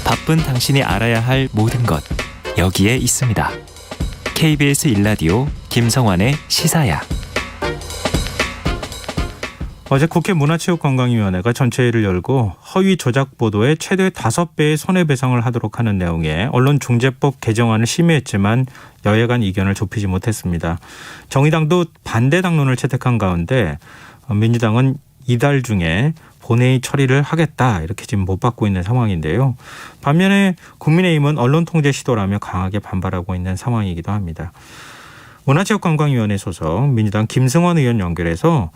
바쁜 당신이 알아야 할 모든 것 여기에 있습니다. KBS 1라디오 김성환의 시사야. 어제 국회 문화체육관광위원회가 전체회의를 열고 허위 조작 보도에 최대 5배의 손해배상을 하도록 하는 내용의 언론중재법 개정안을 심의했지만 여야 간 의견을 좁히지 못했습니다. 정의당도 반대 당론을 채택한 가운데 민주당은 이달 중에 본회의 처리를 하겠다 이렇게 지금 못 받고 있는 상황인데요. 반면에 국민의힘은 언론통제 시도라며 강하게 반발하고 있는 상황이기도 합니다. 문화체육관광위원회 소속 민주당 김승원 의원 연결해서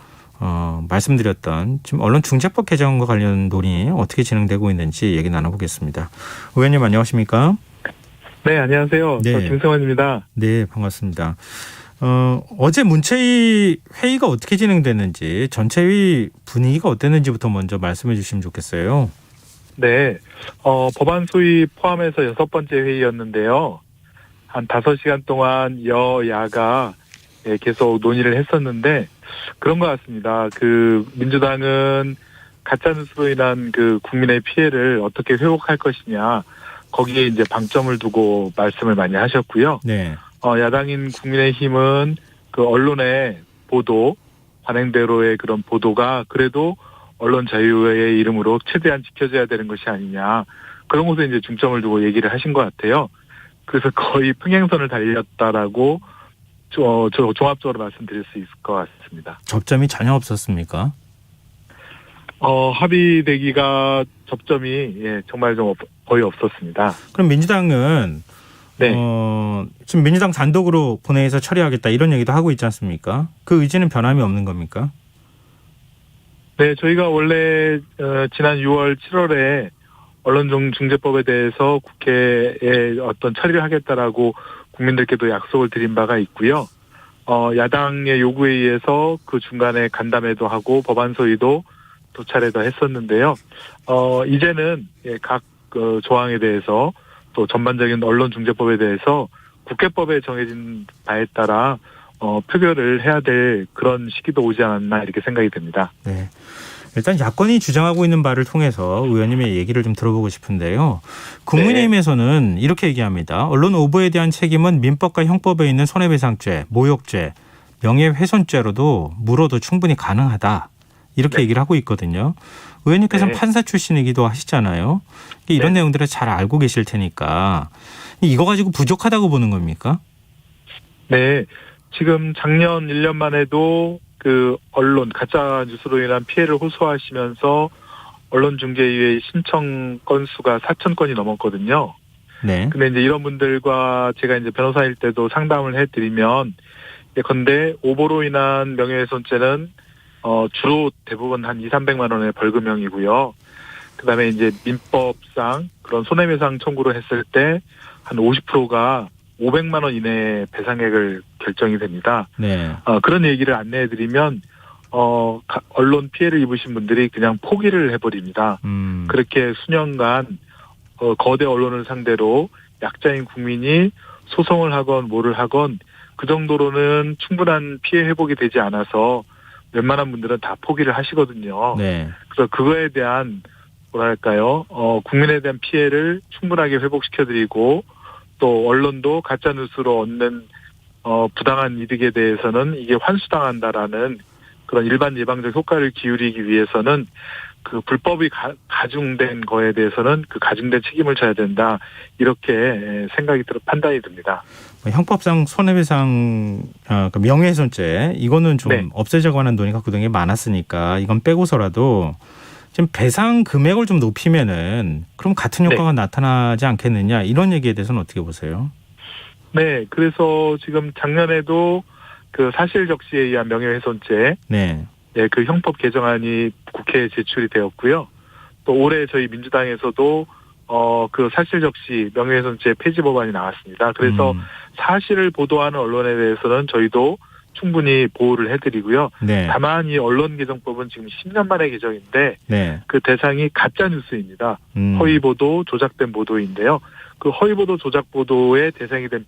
말씀드렸던 지금 언론중재법 개정과 관련 논의 어떻게 진행되고 있는지 얘기 나눠보겠습니다. 의원님 안녕하십니까? 네, 안녕하세요. 네. 저 김승원입니다. 네, 반갑습니다. 어제 문체위 회의가 어떻게 진행됐는지 전체회의 분위기가 어땠는지부터 먼저 말씀해 주시면 좋겠어요. 네, 법안 소위 포함해서 6번째 회의였는데요. 한 5시간 동안 여야가 계속 논의를 했었는데 그런 것 같습니다. 민주당은 가짜뉴스로 인한 국민의 피해를 어떻게 회복할 것이냐 거기에 이제 방점을 두고 말씀을 많이 하셨고요. 네. 야당인 국민의힘은 언론의 보도, 관행대로의 그런 보도가 그래도 언론 자유의 이름으로 최대한 지켜져야 되는 것이 아니냐. 그런 곳에 이제 중점을 두고 얘기를 하신 것 같아요. 그래서 거의 평행선을 달렸다라고 종합적으로 말씀드릴 수 있을 것 같습니다. 접점이 전혀 없었습니까? 합의되기가 접점이 정말 좀 거의 없었습니다. 그럼 민주당은 네. 지금 민주당 단독으로 본회의에서 처리하겠다 이런 얘기도 하고 있지 않습니까? 그 의지는 변함이 없는 겁니까? 네, 저희가 원래 지난 6월, 7월에 언론중재법에 대해서 국회에 어떤 처리를 하겠다라고 국민들께도 약속을 드린 바가 있고요. 야당의 요구에 의해서 그 중간에 간담회도 하고 법안 소위도 두 차례 더 했었는데요. 이제는 각 조항에 대해서 또 전반적인 언론중재법에 대해서 국회법에 정해진 바에 따라 표결을 해야 될 그런 시기도 오지 않았나 이렇게 생각이 됩니다. 네. 일단 야권이 주장하고 있는 바를 통해서 의원님의 얘기를 좀 들어보고 싶은데요. 국민의힘에서는 이렇게 얘기합니다. 언론 오보에 대한 책임은 민법과 형법에 있는 손해배상죄, 모욕죄, 명예훼손죄로도 물어도 충분히 가능하다. 이렇게 네. 얘기를 하고 있거든요. 의원님께서는 네. 판사 출신이기도 하시잖아요. 이런 네. 내용들을 잘 알고 계실 테니까 이거 가지고 부족하다고 보는 겁니까? 네. 지금 작년 1년만 해도 언론 가짜 뉴스로 인한 피해를 호소하시면서 언론중재위의 신청 건수가 4,000건이 넘었거든요. 네. 근데 이제 이런 분들과 제가 이제 변호사일 때도 상담을 해드리면 예컨대 오보로 인한 명예훼손죄는 주로 대부분 한 200~300만 원의 벌금형이고요. 그다음에 이제 민법상 그런 손해배상 청구를 했을 때 한 50%가 500만 원 이내의 배상액을 결정이 됩니다. 네. 그런 얘기를 안내해드리면 언론 피해를 입으신 분들이 그냥 포기를 해버립니다. 그렇게 수년간 거대 언론을 상대로 약자인 국민이 소송을 하건 뭐를 하건 그 정도로는 충분한 피해 회복이 되지 않아서 웬만한 분들은 다 포기를 하시거든요. 네. 그래서 그거에 대한 국민에 대한 피해를 충분하게 회복시켜드리고 또 언론도 가짜뉴스로 얻는 부당한 이득에 대해서는 이게 환수당한다라는 그런 일반 예방적 효과를 기울이기 위해서는 불법이 가중된 거에 대해서는 가중된 책임을 져야 된다. 이렇게 판단이 듭니다. 형법상 손해배상, 명예훼손죄 이거는 좀 네. 없애자고 하는 논의가 그동안에 많았으니까 이건 빼고서라도 지금 배상 금액을 좀 높이면은 그럼 같은 효과가 나타나지 않겠느냐 이런 얘기에 대해서는 어떻게 보세요? 네, 그래서 지금 작년에도 사실 적시에 의한 명예훼손죄, 네, 그 형법 개정안이 국회에 제출이 되었고요. 또 올해 저희 민주당에서도 사실 적시 명예훼손죄 폐지 법안이 나왔습니다. 그래서 사실을 보도하는 언론에 대해서는 저희도 충분히 보호를 해드리고요. 네. 다만 이 언론개정법은 지금 10년 만의 개정인데 네. 그 대상이 가짜뉴스입니다. 허위보도, 조작된 보도인데요. 그 허위보도, 조작보도의 대상이 된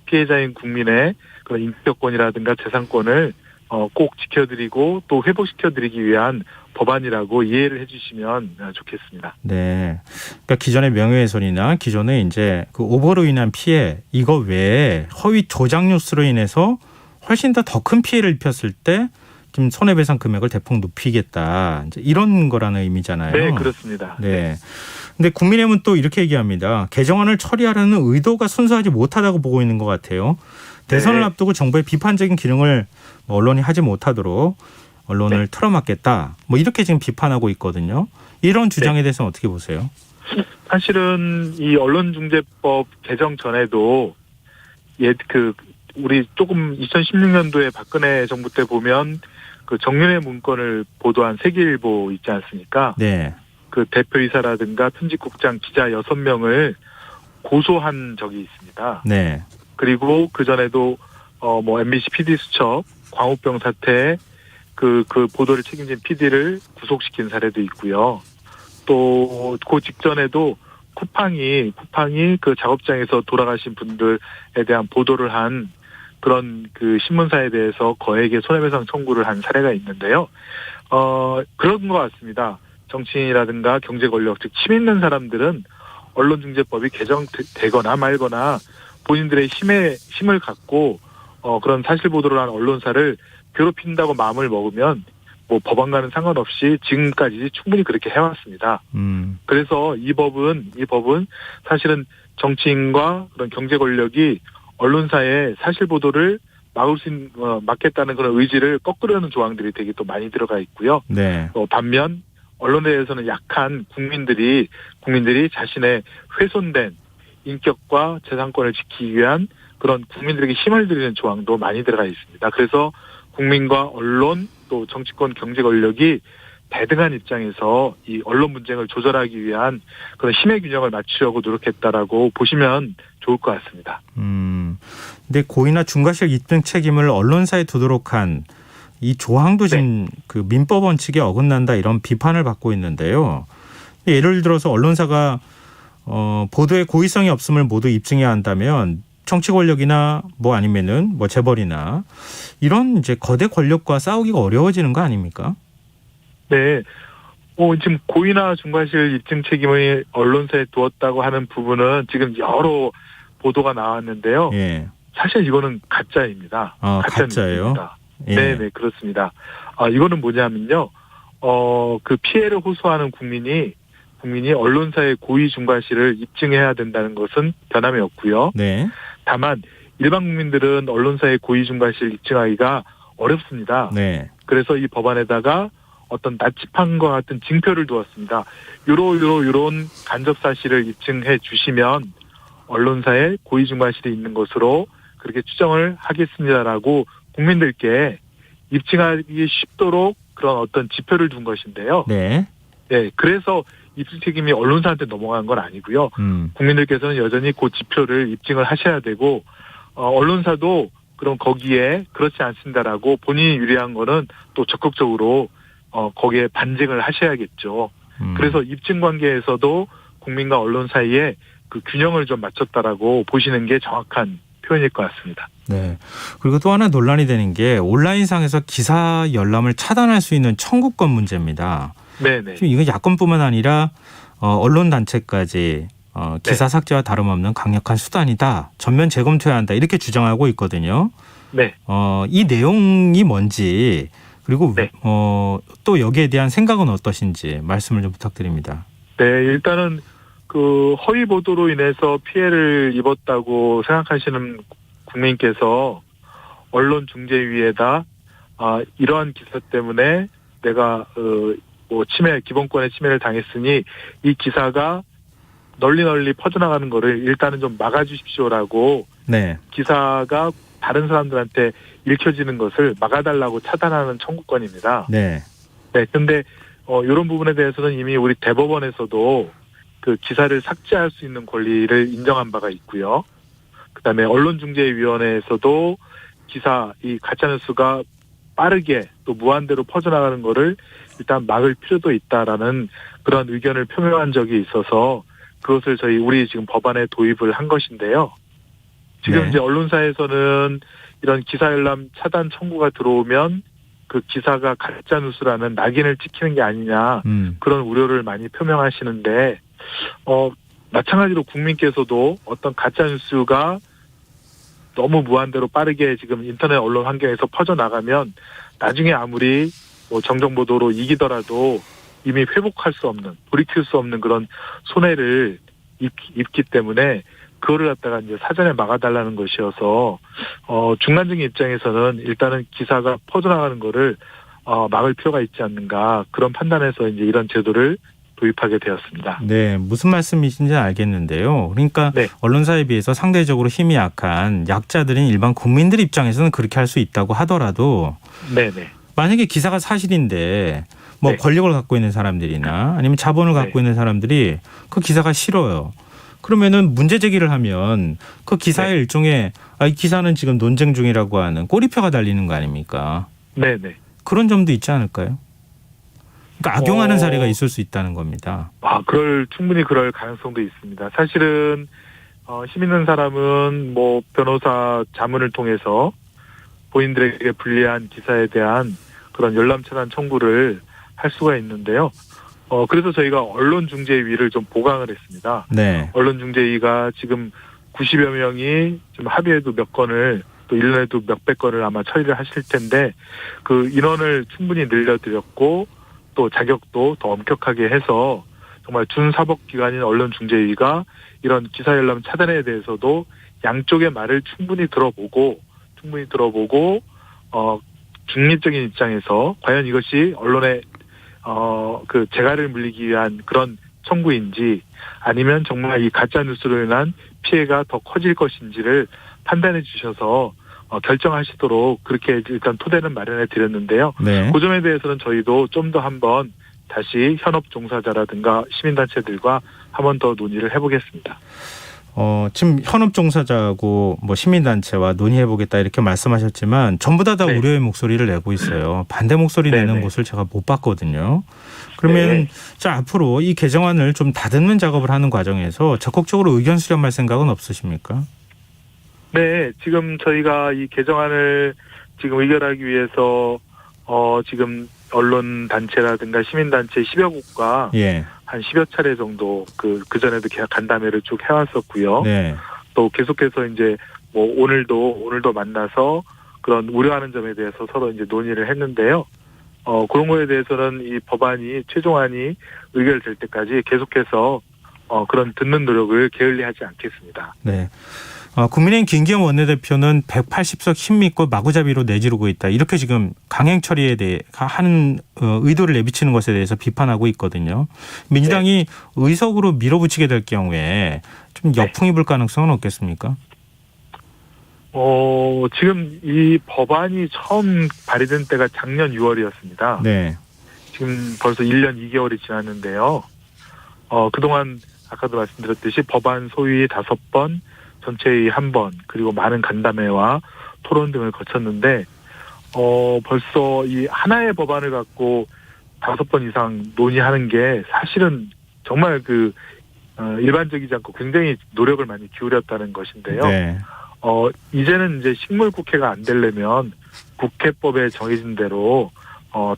피해자인 국민의 그런 인격권이라든가 재산권을 꼭 지켜드리고 또 회복시켜드리기 위한 법안이라고 이해를 해주시면 좋겠습니다. 네. 그러니까 기존의 명예훼손이나 기존의 이제 그 오보로 인한 피해 이거 외에 허위 조작 뉴스로 인해서 훨씬 더 큰 피해를 입혔을 때 지금 손해배상 금액을 대폭 높이겠다. 이제 이런 거라는 의미잖아요. 네, 그렇습니다. 네. 근데 국민의힘은 또 이렇게 얘기합니다. 개정안을 처리하려는 의도가 순수하지 못하다고 보고 있는 것 같아요. 대선을 네. 앞두고 정부의 비판적인 기능을 언론이 하지 못하도록 언론을 틀어막겠다. 이렇게 지금 비판하고 있거든요. 이런 주장에 대해서는 어떻게 보세요? 사실은 이 언론중재법 개정 전에도 우리 조금 2016년도에 박근혜 정부 때 보면 그 정윤회 문건을 보도한 세계일보 있지 않습니까? 네. 그 대표이사라든가 편집국장 기자 6명을 고소한 적이 있습니다. 네. 그리고 그 전에도 MBC PD 수첩 광우병 사태 그 보도를 책임진 PD를 구속시킨 사례도 있고요. 또 그 직전에도 쿠팡이 그 작업장에서 돌아가신 분들에 대한 보도를 한 그런 그 신문사에 대해서 거액의 손해배상 청구를 한 사례가 있는데요. 그런 것 같습니다. 정치인이라든가 경제 권력, 즉 힘 있는 사람들은 언론중재법이 개정되거나 말거나 본인들의 힘을 갖고 그런 사실 보도를 한 언론사를 괴롭힌다고 마음을 먹으면 법안과는 상관없이 지금까지 충분히 그렇게 해왔습니다. 그래서 이 법은 사실은 정치인과 그런 경제 권력이 언론사의 사실 보도를 막겠다는 그런 의지를 꺾으려는 조항들이 되게 또 많이 들어가 있고요. 네. 반면 언론에 대해서는 약한 국민들이 자신의 훼손된 인격과 재산권을 지키기 위한 그런 국민들에게 힘을 드리는 조항도 많이 들어가 있습니다. 그래서 국민과 언론 또 정치권 경제 권력이 대등한 입장에서 이 언론 분쟁을 조절하기 위한 그런 힘의 균형을 맞추려고 노력했다라고 보시면 좋을 것 같습니다. 근데 고의나 중과실 입증 책임을 언론사에 두도록 한 이 조항도 지금 그 민법 원칙에 어긋난다 이런 비판을 받고 있는데요. 예를 들어서 언론사가 보도에 고의성이 없음을 모두 입증해야 한다면 정치 권력이나 아니면은 재벌이나 이런 이제 거대 권력과 싸우기가 어려워지는 거 아닙니까? 네. 지금 고의나 중과실 입증 책임을 언론사에 두었다고 하는 부분은 지금 여러 보도가 나왔는데요. 예. 사실 이거는 가짜입니다. 가짜예요? 예. 네, 그렇습니다. 이거는 뭐냐면요. 그 피해를 호소하는 국민이 언론사의 고의 중과실을 입증해야 된다는 것은 변함이 없고요. 네. 다만 일반 국민들은 언론사의 고의 중과실 입증하기가 어렵습니다. 네. 그래서 이 법안에다가 어떤 나치판과 같은 징표를 두었습니다. 요런 간접 사실을 입증해 주시면 언론사에 고의 중과실이 있는 것으로 그렇게 추정을 하겠습니다라고 국민들께 입증하기 쉽도록 그런 어떤 지표를 둔 것인데요. 네. 네, 그래서 입증 책임이 언론사한테 넘어간 건 아니고요. 국민들께서는 여전히 그 지표를 입증을 하셔야 되고 언론사도 그럼 거기에 그렇지 않습니다라고 본인이 유리한 거는 또 적극적으로 거기에 반증을 하셔야겠죠. 그래서 입증 관계에서도 국민과 언론 사이에 그 균형을 좀 맞췄다라고 보시는 게 정확한 표현일 것 같습니다. 네. 그리고 또 하나 논란이 되는 게 온라인상에서 기사 열람을 차단할 수 있는 청구권 문제입니다. 네네. 지금 이건 야권뿐만 아니라 언론 단체까지 기사 네. 삭제와 다름없는 강력한 수단이다. 전면 재검토해야 한다. 이렇게 주장하고 있거든요. 네. 이 내용이 뭔지 그리고 네. 또 여기에 대한 생각은 어떠신지 말씀을 좀 부탁드립니다. 네, 일단은 그 허위 보도로 인해서 피해를 입었다고 생각하시는 국민께서 언론중재위에다 이러한 기사 때문에 내가 기본권의 침해를 당했으니 이 기사가 널리 퍼져나가는 거를 일단은 좀 막아주십시오라고 네. 기사가 다른 사람들한테 읽혀지는 것을 막아달라고 차단하는 청구권입니다. 네. 네, 근데 이런 부분에 대해서는 이미 우리 대법원에서도 그 기사를 삭제할 수 있는 권리를 인정한 바가 있고요. 그다음에 언론중재위원회에서도 기사 이 가짜뉴스가 빠르게 또 무한대로 퍼져나가는 거를 일단 막을 필요도 있다라는 그런 의견을 표명한 적이 있어서 그것을 우리 지금 법안에 도입을 한 것인데요. 지금 네. 이제 언론사에서는 이런 기사 열람 차단 청구가 들어오면 그 기사가 가짜 뉴스라는 낙인을 찍히는 게 아니냐 그런 우려를 많이 표명하시는데 마찬가지로 국민께서도 어떤 가짜 뉴스가 너무 무한대로 빠르게 지금 인터넷 언론 환경에서 퍼져나가면 나중에 아무리 뭐 정정보도로 이기더라도 이미 회복할 수 없는, 돌이킬 수 없는 그런 손해를 입기 때문에 그거를 갖다가 이제 사전에 막아달라는 것이어서 중간적인 입장에서는 일단은 기사가 퍼져나가는 거를 막을 필요가 있지 않는가 그런 판단에서 이제 이런 제도를 도입하게 되었습니다. 네, 무슨 말씀이신지 알겠는데요. 그러니까 네. 언론사에 비해서 상대적으로 힘이 약한 약자들인 일반 국민들 입장에서는 그렇게 할 수 있다고 하더라도 네네. 만약에 기사가 사실인데 뭐 네. 권력을 갖고 있는 사람들이나 아니면 자본을 갖고 있는 사람들이 그 기사가 싫어요. 그러면은 문제 제기를 하면 그 기사의 네. 일종의 이 기사는 지금 논쟁 중이라고 하는 꼬리표가 달리는 거 아닙니까? 네네. 그런 점도 있지 않을까요? 그러니까 악용하는 사례가 있을 수 있다는 겁니다. 충분히 그럴 가능성도 있습니다. 사실은 힘 있는 사람은 뭐 변호사 자문을 통해서 본인들에게 불리한 기사에 대한 그런 열람 차단 청구를 할 수가 있는데요. 그래서 저희가 언론중재위를 좀 보강을 했습니다. 네. 언론중재위가 지금 90여 명이 지금 합의에도 몇 건을 또 1년에도 몇백 건을 아마 처리를 하실 텐데 그 인원을 충분히 늘려드렸고 또 자격도 더 엄격하게 해서 정말 준사법기관인 언론중재위가 이런 기사 열람 차단에 대해서도 양쪽의 말을 충분히 들어보고 중립적인 입장에서 과연 이것이 언론의 그 재갈을 물리기 위한 그런 청구인지 아니면 정말 이 가짜 뉴스로 인한 피해가 더 커질 것인지를 판단해 주셔서 결정하시도록 그렇게 일단 토대는 마련해 드렸는데요. 네. 그 점에 대해서는 저희도 좀 더 한번 다시 현업 종사자라든가 시민단체들과 한 번 더 논의를 해보겠습니다. 지금 현업 종사자하고 뭐 시민단체와 논의해보겠다 이렇게 말씀하셨지만 전부 다 네. 우려의 목소리를 내고 있어요. 반대 목소리 내는 네네. 곳을 제가 못 봤거든요. 그러면 네. 자 앞으로 이 개정안을 좀 다듬는 작업을 하는 과정에서 적극적으로 의견 수렴할 생각은 없으십니까? 네, 지금 저희가 이 개정안을 지금 의결하기 위해서 지금 언론 단체라든가 시민단체 10여 곳과 예. 한 10여 차례 정도 그 전에도 계약 간담회를 쭉 해왔었고요. 네. 또 계속해서 이제 뭐 오늘도 만나서 그런 우려하는 점에 대해서 서로 이제 논의를 했는데요. 그런 거에 대해서는 이 법안이 최종안이 의결될 때까지 계속해서 그런 듣는 노력을 게을리하지 않겠습니다. 네. 국민의힘 김기현 원내대표는 180석 힘믿고 마구잡이로 내지르고 있다. 이렇게 지금 강행 처리에 대해 하는 의도를 내비치는 것에 대해서 비판하고 있거든요. 민주당이 의석으로 밀어붙이게 될 경우에 좀 역풍이 불 가능성은 없겠습니까? 지금 이 법안이 처음 발의된 때가 작년 6월이었습니다. 네. 지금 벌써 1년 2개월이 지났는데요. 그동안 아까도 말씀드렸듯이 법안 소위 5번, 전체회의 1번, 그리고 많은 간담회와 토론 등을 거쳤는데, 벌써 이 하나의 법안을 갖고 5번 이상 논의하는 게 사실은 정말 일반적이지 않고 굉장히 노력을 많이 기울였다는 것인데요. 네. 이제는 이제 식물국회가 안 되려면 국회법에 정해진 대로,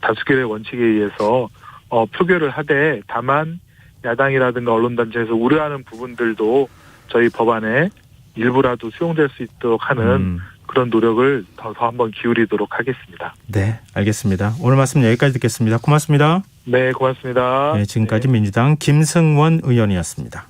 다수결의 원칙에 의해서, 표결을 하되 다만 야당이라든가 언론단체에서 우려하는 부분들도 저희 법안에 일부라도 수용될 수 있도록 하는 그런 노력을 더 한번 기울이도록 하겠습니다. 네, 알겠습니다. 오늘 말씀 여기까지 듣겠습니다. 고맙습니다. 네, 고맙습니다. 네, 지금까지 민주당 김승원 의원이었습니다.